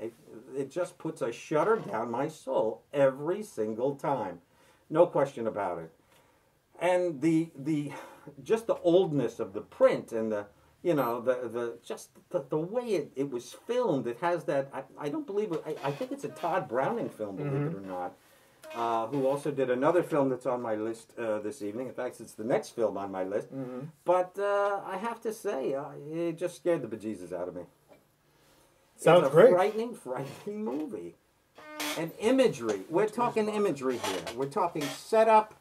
It just puts a shudder down my soul every single time. No question about it. And just the oldness of the print and the way it was filmed. It has that, I don't believe it, I think it's a Todd Browning film, believe it or not. Who also did another film that's on my list this evening. In fact, it's the next film on my list. But I have to say, it just scared the bejesus out of me. Sounds great. Frightening movie. And imagery. We're talking imagery here. We're talking setup,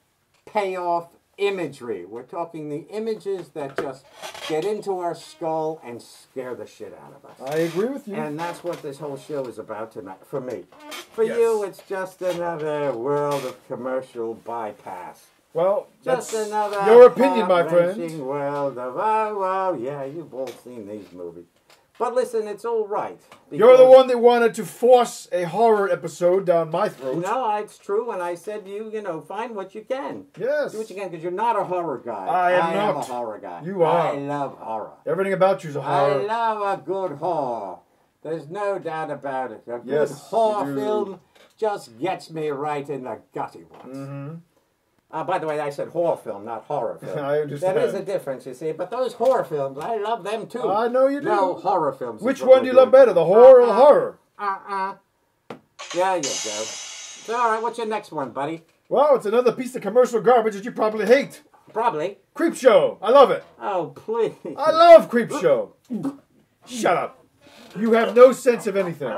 payoff, imagery. We're talking the images that just get into our skull and scare the shit out of us. I agree with you. And that's what this whole show is about tonight, for me. For Yes. you, it's just another world of commercial bypass. Well, Just that's another your opinion, my heart-wrenching friend. world of, oh, well, yeah, you've all seen these movies. But listen, it's all right. You're the one that wanted to force a horror episode down my throat. No, it's true, and I said find what you can. Yes. Do what you can, because you're not a horror guy. I am am not. a horror guy. You are. I love horror. Everything about you's a horror. I love a good horror. There's no doubt about it. A good Yes, horror you do. film just gets me right in the gutty ones. Mm-hmm. By the way, I said horror film, not horror film. I understand. There is a difference, you see. But those horror films, I love them too. I know you do. No, horror films. Which one do you love better, the horror or the horror? There you go. So, all right, what's your next one, buddy? Well, it's another piece of commercial garbage that you probably hate. Probably. Creepshow. I love it. Oh, please. I love Creepshow. Shut up. You have no sense of anything.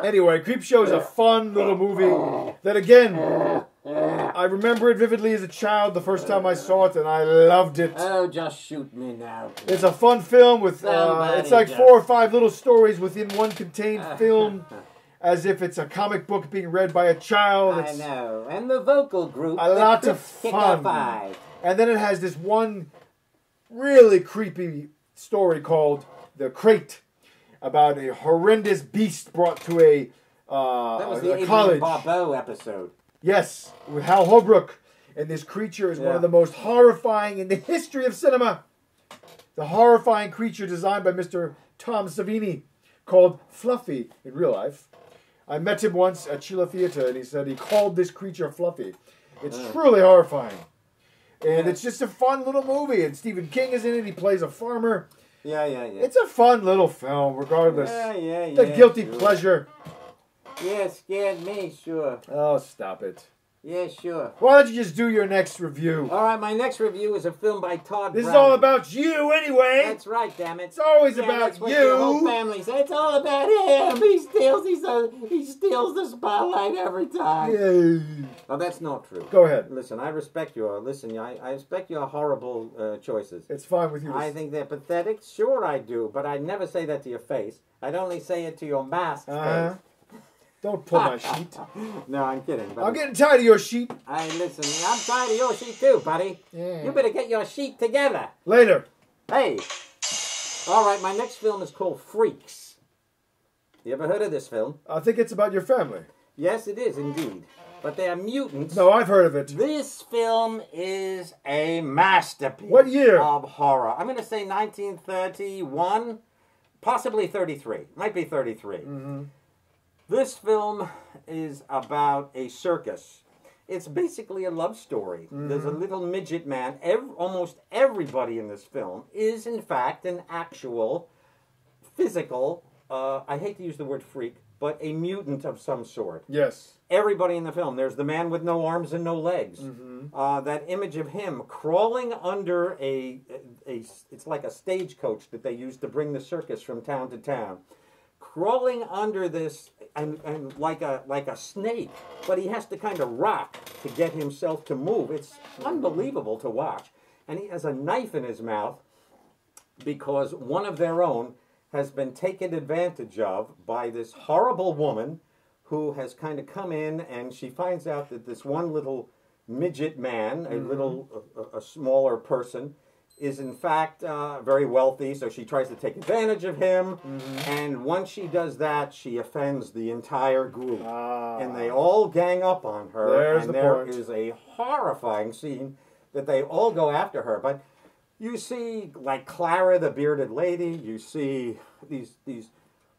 Anyway, Creepshow is a fun little movie that, again, I remember it vividly as a child the first time I saw it, and I loved it. Oh, just shoot me now. It's a fun film with, Somebody it's like just- 4 or 5 little stories within one contained film, as if it's a comic book being read by a child. I know. And the vocal group. A the lot of Kicker fun. Five. And then it has this one really creepy story called The Crate, about a horrendous beast brought to That was the a Adrian college. Barbeau episode. Yes, with Hal Holbrook. And this creature is one Yeah. of the most horrifying in the history of cinema. The horrifying creature designed by Mr. Tom Savini, called Fluffy in real life. I met him once at Chila Theater, and he said he called this creature Fluffy. It's truly horrifying. And it's just a fun little movie. And Stephen King is in it. He plays a farmer. Yeah. It's a fun little film, regardless. Yeah. The guilty sure. pleasure. Yeah, scared me, sure. Oh, stop it. Yeah, sure. Why don't you just do your next review? All right, my next review is a film by Todd This is Browning. all about you, anyway. That's right, damn it. It's always Yeah, about that's what you. Your whole family says. It's all about him. He steals the spotlight every time. Yay. Oh, that's not true. Go ahead. Listen, I respect your I respect your horrible choices. It's fine with you. I think they're pathetic. Sure, I do, but I'd never say that to your face. I'd only say it to your masked face. Don't pull my sheet. No, I'm kidding. But I'm getting tired of your sheet. listen, I'm tired of your sheet too, buddy. Yeah. You better get your sheet together. Later. Hey. All right, my next film is called Freaks. You ever heard of this film? I think it's about your family. Yes, it is indeed. But they are mutants. No, I've heard of it. This film is a masterpiece. What year? Of horror. I'm going to say 1931, possibly 33. Might be 33. Mm-hmm. This film is about a circus. It's basically a love story. Mm-hmm. There's a little midget man. Almost everybody in this film is, in fact, an actual physical, I hate to use the word freak, but a mutant of some sort. Yes. Everybody in the film. There's the man with no arms and no legs. Mm-hmm. That image of him crawling under it's like a stagecoach that they use to bring the circus from town to town. Crawling under this and like a snake, but he has to kind of rock to get himself to move. It's unbelievable to watch. And he has a knife in his mouth because one of their own has been taken advantage of by this horrible woman who has kind of come in, and she finds out that this one little midget man, a smaller person, is in fact very wealthy, so she tries to take advantage of him, and once she does that, she offends the entire group, and they all gang up on her, There's and the there point. is a horrifying scene that they all go after her, but you see, like Clara, the bearded lady, you see these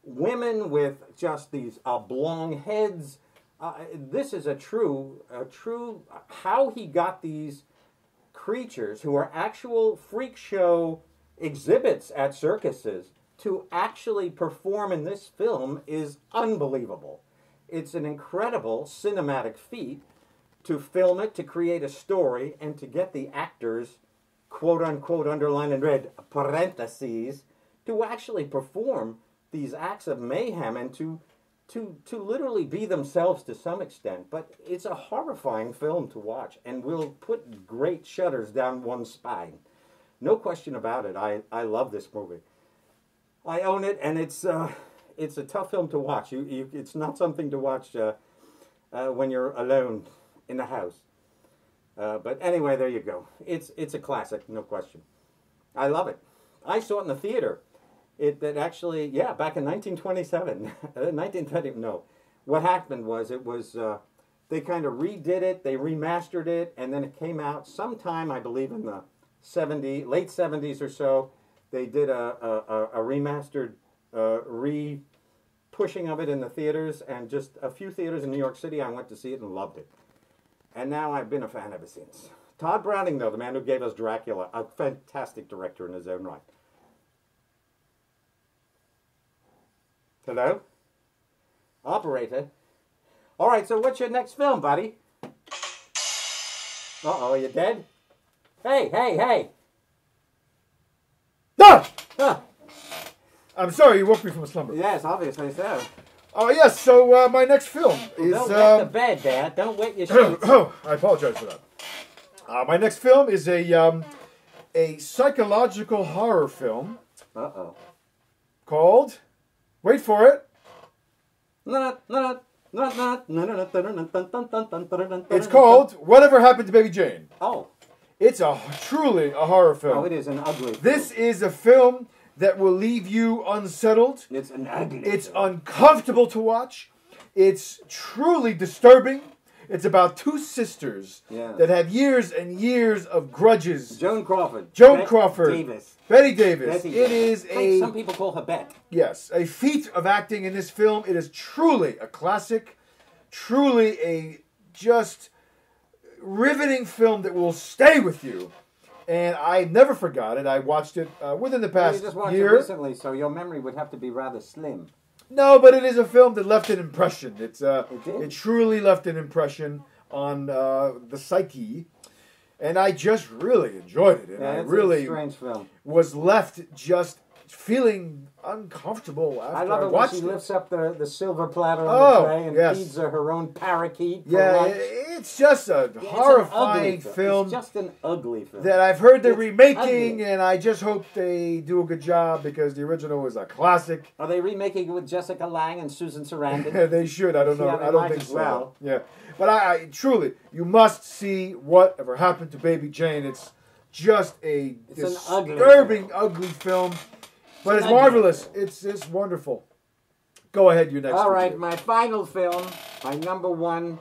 women with just these oblong heads. This is a true, how he got these creatures who are actual freak show exhibits at circuses to actually perform in this film is unbelievable. It's an incredible cinematic feat to film it, to create a story, and to get the actors, quote unquote, underlined in red, parentheses, to actually perform these acts of mayhem and to to literally be themselves to some extent, but it's a horrifying film to watch and will put great shudders down one's spine. No question about it. I love this movie. I own it, and it's a tough film to watch. It's not something to watch when you're alone in the house. But anyway, there you go. It's a classic, no question. I love it. I saw it in the theater. It actually, yeah, back in 1927. 1930, no. What happened was they kind of redid it, they remastered it, and then it came out sometime, I believe, in the late 70s or so. They did a remastered re-pushing of it in the theaters, and just a few theaters in New York City, I went to see it and loved it. And now I've been a fan ever since. Todd Browning, though, the man who gave us Dracula, a fantastic director in his own right. Hello? Operator? All right, so what's your next film, buddy? Uh-oh, are you dead? Hey, hey, hey! Ah! Huh. I'm sorry, you woke me from a slumber. Yes, obviously so. Oh, yes, so my next film is... Don't wet the bed, Dad. Don't wet your sheets. Oh, I apologize for that. My next film is a psychological horror film. Uh-oh. Called... Wait for it. It's called Whatever Happened to Baby Jane. Oh. It's truly a horror film. Oh, it is an ugly film. This is a film that will leave you unsettled. It's an ugly It's film. uncomfortable to watch. It's truly disturbing. It's about two sisters that have years and years of grudges. Joan Crawford. Davis. Betty Davis. Betty It Davis. is Some people call her Bet. Yes, a feat of acting in this film. It is truly a classic. Truly a just riveting film that will stay with you. And I never forgot it. I watched it within the past You just watched year. it recently, so your memory would have to be rather slim. No, but it is a film that left an impression. It truly left an impression on the psyche, and I just really enjoyed it. And Yeah, I it's really a strange film. was left just feeling uncomfortable after I love it when watched she it. lifts up the silver platter on the tray and yes. feeds her own parakeet for Yeah, lunch. it's just a It's horrifying an ugly film. It's just an ugly film. That I've heard they're It's remaking, ugly. and I just hope they do a good job because the original was a classic. Are they remaking it with Jessica Lange and Susan Sarandon? They should. I don't know. Yeah, they I don't might think as so. well. Yeah, but I truly, you must see Whatever Happened to Baby Jane. It's just a It's an ugly disturbing, ugly film, but it's ugly marvelous. It's wonderful. Go ahead, you next. All right, review. my final film, my number one,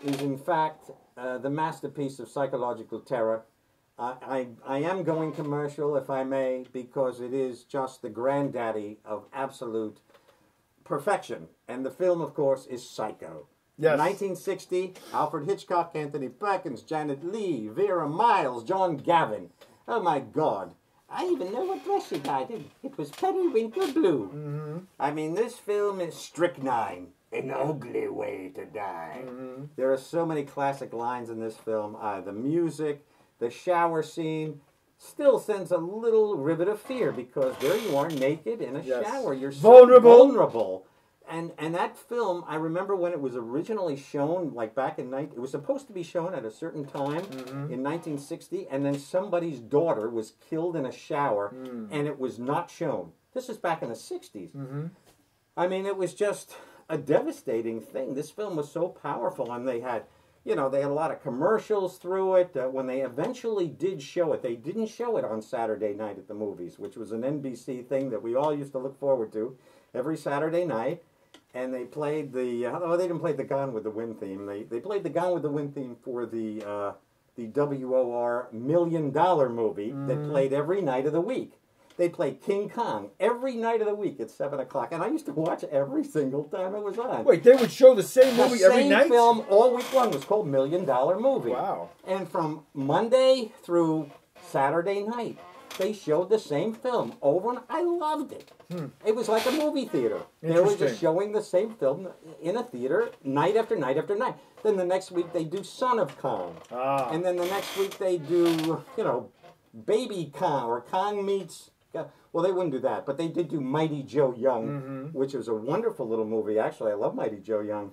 is in fact the masterpiece of psychological terror. I am going commercial, if I may, because it is just the granddaddy of absolute perfection. And the film, of course, is Psycho. Yes. 1960, Alfred Hitchcock, Anthony Perkins, Janet Leigh, Vera Miles, John Gavin. Oh, my God. I even know what dress she died in. It was periwinkle blue. Mm-hmm. I mean, this film is strychnine. An ugly way to die. Mm-hmm. There are so many classic lines in this film. The music, the shower scene, still sends a little rivet of fear because there you are naked in a shower. You're so vulnerable. And that film, I remember when it was originally shown, like back in it was supposed to be shown at a certain time in 1960, and then somebody's daughter was killed in a shower, and it was not shown. This is back in the 60s. I mean, it was just a devastating thing. This film was so powerful, and they had a lot of commercials through it. When they eventually did show it, they didn't show it on Saturday night at the movies, which was an NBC thing that we all used to look forward to every Saturday night. And they played they didn't play the Gone with the Wind theme. They played the Gone with the Wind theme for the WOR $1 Million movie that played every night of the week. They played King Kong every night of the week at 7 o'clock, and I used to watch every single time it was on. Wait, they would show the same movie every night? The same film all week long was called $1 Million Movie. Wow. And from Monday through Saturday night, they showed the same film over, and I loved it. It was like a movie theater. They were just showing the same film in a theater night after night after night. Then the next week they do Son of Kong. And then the next week they do, Baby Kong, or Kong meets Well, they wouldn't do that, but they did do Mighty Joe Young, which was a wonderful little movie. Actually, I love Mighty Joe Young.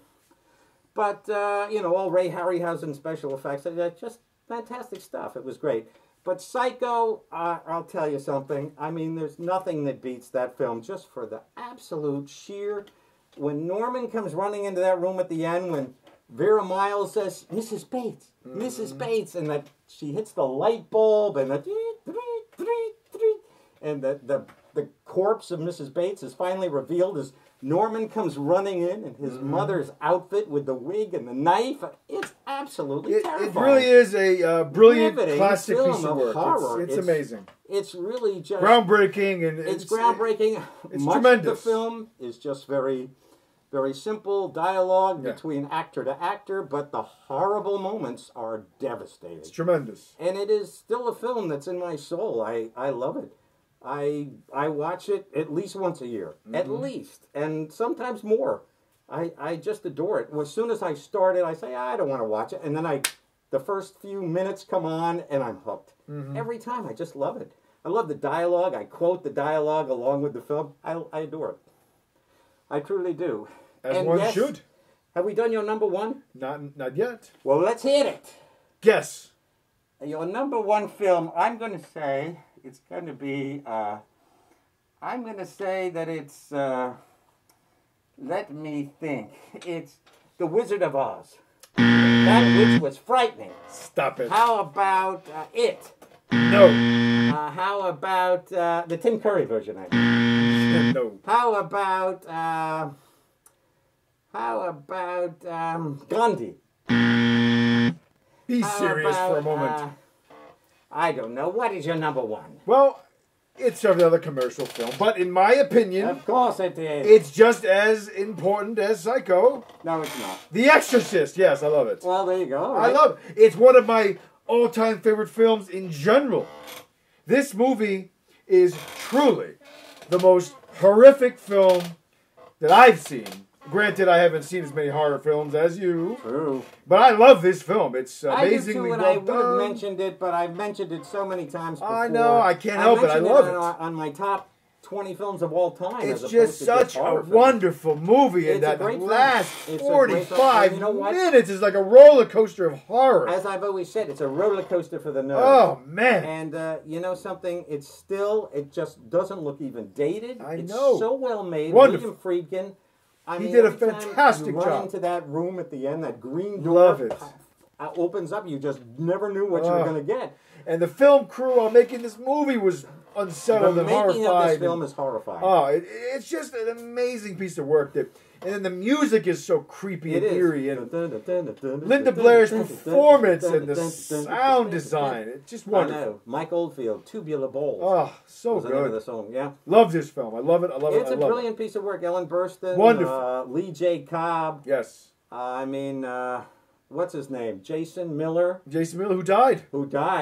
But, you know, all Ray Harryhausen special effects, just fantastic stuff. It was great. But Psycho, I'll tell you something. I mean, there's nothing that beats that film just for the absolute sheer... When Norman comes running into that room at the end, when Vera Miles says, Mrs. Bates, Mrs. Bates, and that she hits the light bulb, and the corpse of Mrs. Bates is finally revealed as Norman comes running in his mother's outfit with the wig and the knife. It's absolutely terrifying. It really is a brilliant Riveting classic film piece of of work. horror. It's amazing. It's really just... Groundbreaking. And it's groundbreaking. It's Much tremendous. of the film is just very, very simple dialogue between actor to actor, but the horrible moments are devastating. It's tremendous. And it is still a film that's in my soul. I love it. I watch it at least once a year, at least, and sometimes more. I just adore it. As soon as I start it, I say, I don't want to watch it, and then the first few minutes come on, and I'm hooked. Every time, I just love it. I love the dialogue. I quote the dialogue along with the film. I adore it. I truly do. As one should. Have we done your number one? Not yet. Well, let's hit it. Guess. Your number one film, I'm going to say... It's going to be, I'm going to say that it's, let me think. It's The Wizard of Oz. That which was frightening. Stop it. How about It? No. How about the Tim Curry version? No. How about Gandhi? Be serious for a moment. I don't know. What is your number one? Well, it's another commercial film, but in my opinion... Of course it is. It's just as important as Psycho. No, it's not. The Exorcist. Yes, I love it. Well, there you go. I love it. It's one of my all-time favorite films in general. This movie is truly the most horrific film that I've seen. Granted, I haven't seen as many horror films as you. True. But I love this film. It's amazingly well done. I do too, and I would have mentioned it, but I've mentioned it so many times before. I know. I can't help it. I love it. On my top 20 films of all time. It's just such a wonderful movie, and that last 45 minutes is like a roller coaster of horror. As I've always said, it's a roller coaster for the nerves. Oh, man. And you know something? It just doesn't look even dated. I know. It's so well made. Wonderful. William Friedkin. He did a fantastic job. You run into that room at the end, that green door opens up. You just never knew what you were going to get. And the film crew on making this movie was unsettled and horrified. The making of this film is horrifying. Oh, it's just an amazing piece of work. And then the music is so creepy and eerie. And Linda Blair's performance and the sound design. It's just wonderful. I know. Mike Oldfield, Tubular Balls. Oh, so good. The name of the song, yeah. Love this film. I love it. It's a brilliant piece of work. Ellen Burstyn. Wonderful. Lee J. Cobb. Yes. I mean, what's his name? Jason Miller. Jason Miller, who died.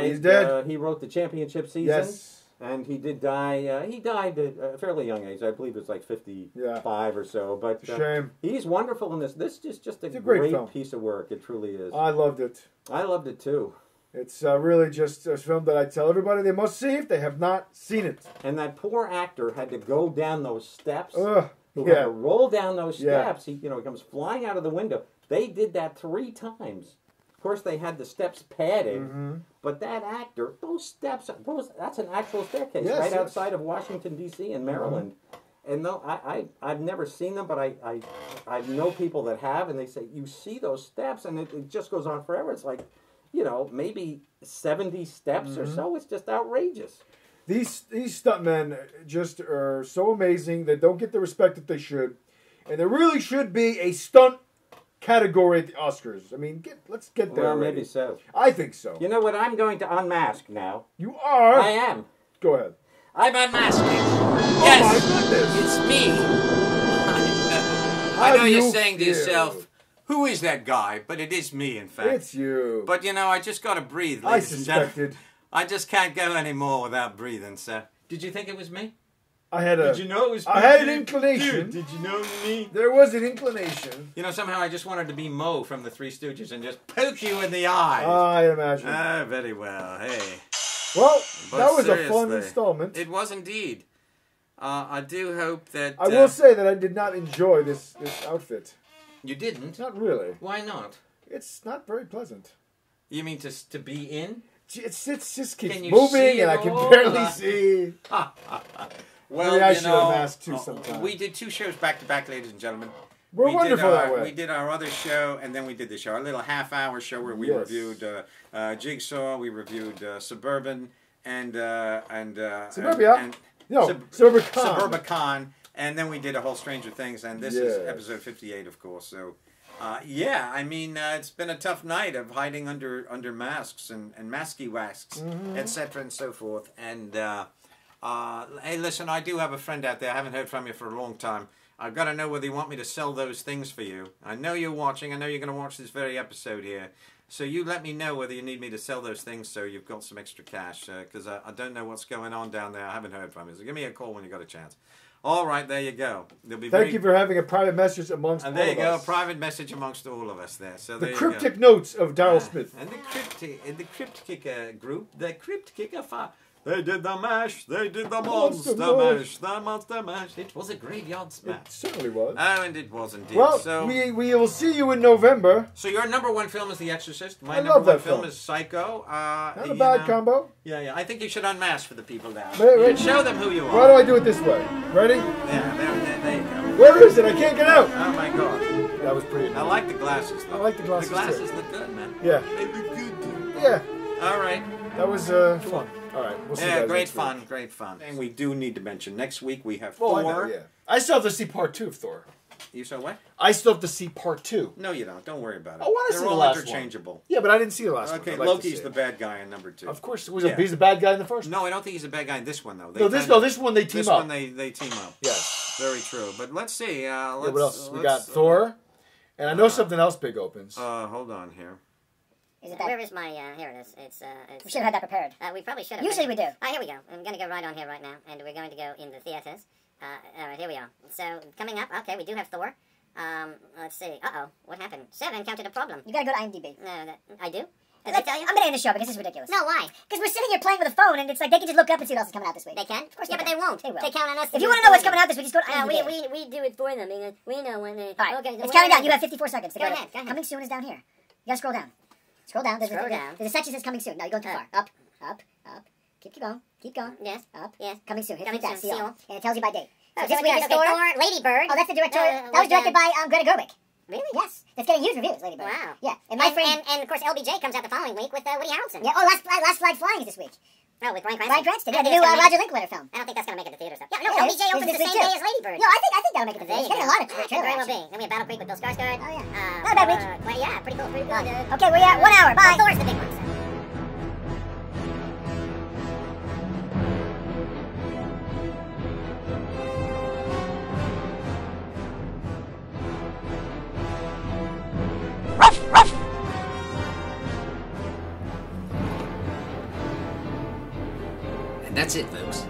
He's dead. He wrote the championship season. Yes. And he did die. He died at a fairly young age. I believe it was like 55 or so. But shame. He's wonderful in this. This is just a great piece of work. It truly is. I loved it. I loved it too. It's really just a film that I tell everybody they must see if they have not seen it. And that poor actor had to go down those steps. Had to roll down those steps. He comes flying out of the window. They did that 3 times. Of course, they had the steps padded, but that actor, those steps, that's an actual staircase outside of Washington, D.C. in Maryland. And no, I've never seen them, but I know people that have, and they say, you see those steps, and it just goes on forever. It's like, maybe 70 steps or so. It's just outrageous. These stuntmen just are so amazing. They don't get the respect that they should. And there really should be a stunt category at the Oscars. I mean, let's get there. Well, already. Maybe so. I think so. You know what? I'm going to unmask now. You are? I am. Go ahead. I'm unmasking. Yes. Oh, my goodness. It's me. I know you're saying to yourself, who is that guy? But it is me, in fact. It's you. But, I just got to breathe, I ladies and gentlemen. suspected. I just can't go anymore without breathing, sir. Did you think it was me? Did you know it was me? I had an inclination. Dude, did you know me? There was an inclination. Somehow I just wanted to be Mo from the Three Stooges and just poke you in the eye. I imagine. Ah, very well. Hey. Well, But that was a fun seriously, installment. It was indeed. I do hope that... I will say that I did not enjoy this outfit. You didn't? Not really. Why not? It's not very pleasant. You mean to be in? It just keeps Can you moving, see and it I can all? barely see. Well, Maybe I you should know, have asked too sometime. we did 2 shows back to back, ladies and gentlemen. We're wonderful that way. We did our other show, and then we did the show. Our little half-hour show where we reviewed Jigsaw, we reviewed Suburban, and Suburbia? Suburbicon, and then we did a whole Stranger Things, and this is episode 58, of course. So, yeah, I mean, it's been a tough night of hiding under masks and masky waxs, etc. and so forth. And hey, listen, I do have a friend out there. I haven't heard from you for a long time. I've got to know whether you want me to sell those things for you. I know you're watching. I know you're going to watch this very episode here. So you let me know whether you need me to sell those things so you've got some extra cash. Because I don't know what's going on down there. I haven't heard from you. So give me a call when you got a chance. All right, there you go. Thank you for having a private message amongst all of us. And there you go, a private message amongst all of us there. So the there cryptic notes of Darryl Smith. And the Crypt Kicker group, the Crypt Kicker They did the mash, they did the monster mash, the monster mash. It was a graveyard smash. It certainly was. Oh, and it was indeed. Well, so, we will see you in November. So your number 1 film is The Exorcist. My I number love 1 that film film. is Psycho. Not a bad combo. Yeah. I think you should unmask for the people now. Wait. Show them who you are. Why do I do it this way? Ready? Yeah, there you go. Where is it? I can't get out. Oh my God. That was pretty. I like the glasses though. I like the glasses The glasses too. look good, man. Yeah. They look good too. Yeah. All right. That was fun. All right. We'll see you Yeah, guys great next fun, week. great fun. And we do need to mention next week we have Oh, Thor. I know, yeah. I still have to see part 2 of Thor. You saw what? I still have to see part 2. No, you don't. Don't worry about it. I want to see They're the all last interchangeable. one. Yeah, but I didn't see the last one. Okay, I'd like to Loki's see the it. bad guy in number 2. Of course, Yeah. he's the bad guy in the first one. No, I don't think he's a bad guy in this one though. This one they team this up. This one they team up. Yes. Very true. But let's see. What else? We got Thor, and I know something else big opens. Hold on here. Is it that? Where is my, here it is. It's We should have had that prepared. We probably should have. Usually we do. Here we go. I'm going to go right on here right now, and we're going to go in the theaters. All right, here we are. So, coming up, okay, we do have Thor. Let's see. Uh-oh, what happened? 7 encountered a problem. You gotta go to IMDb. No, I do? Did I'm they tell you? gonna end the show because this is ridiculous. No, why? Because we're sitting here playing with a phone, and it's like they can just look up and see what else is coming out this week. They can? Of course Yeah, they but can. they won't. They will. They count on us. If you want to know what's coming out this week, just go to No, IMDb. we do it for them. Because we know when they... All right, Okay, it's counting down. You have 54 seconds to Go go. ahead, go ahead. Coming soon is down here. You gotta scroll down. Scroll down. There's Scroll down. There's a section that says coming soon. No, you're going too far. Up, up, up. Keep going. Keep going. Yes. Up. Yes. Coming soon. Hit Coming that. soon. See all. And it tells you by date. Oh, So this so week we is got Thor. Thor, Lady Bird. Oh, that's the directorial. That was directed by Greta Gerwig. Really? Yes. That's getting huge reviews, Lady Bird. Wow. Yeah. And my friend. And of course, LBJ comes out the following week with Woody Harrelson. Yeah. Oh, Last Flag Flying is this week. Oh, with Bryan Cranston. Bryan Cranston. I Yeah, the don't new think it's gonna Roger make Linklater film. I don't think that's going to make it to theaters, though. Yeah, no, Yeah, LBJ opens it's the big same too. day as Lady Bird. No, I think that'll make it to There theaters. you It's getting a go. lot of trailer Very well action. be. Then we have Battle Creek with Bill Skarsgård. Oh, yeah. Not bad, Rich. Well, yeah, pretty cool, pretty good. Okay, we're at 1 hour. Bye. Thor's the big one, so. And that's it, folks.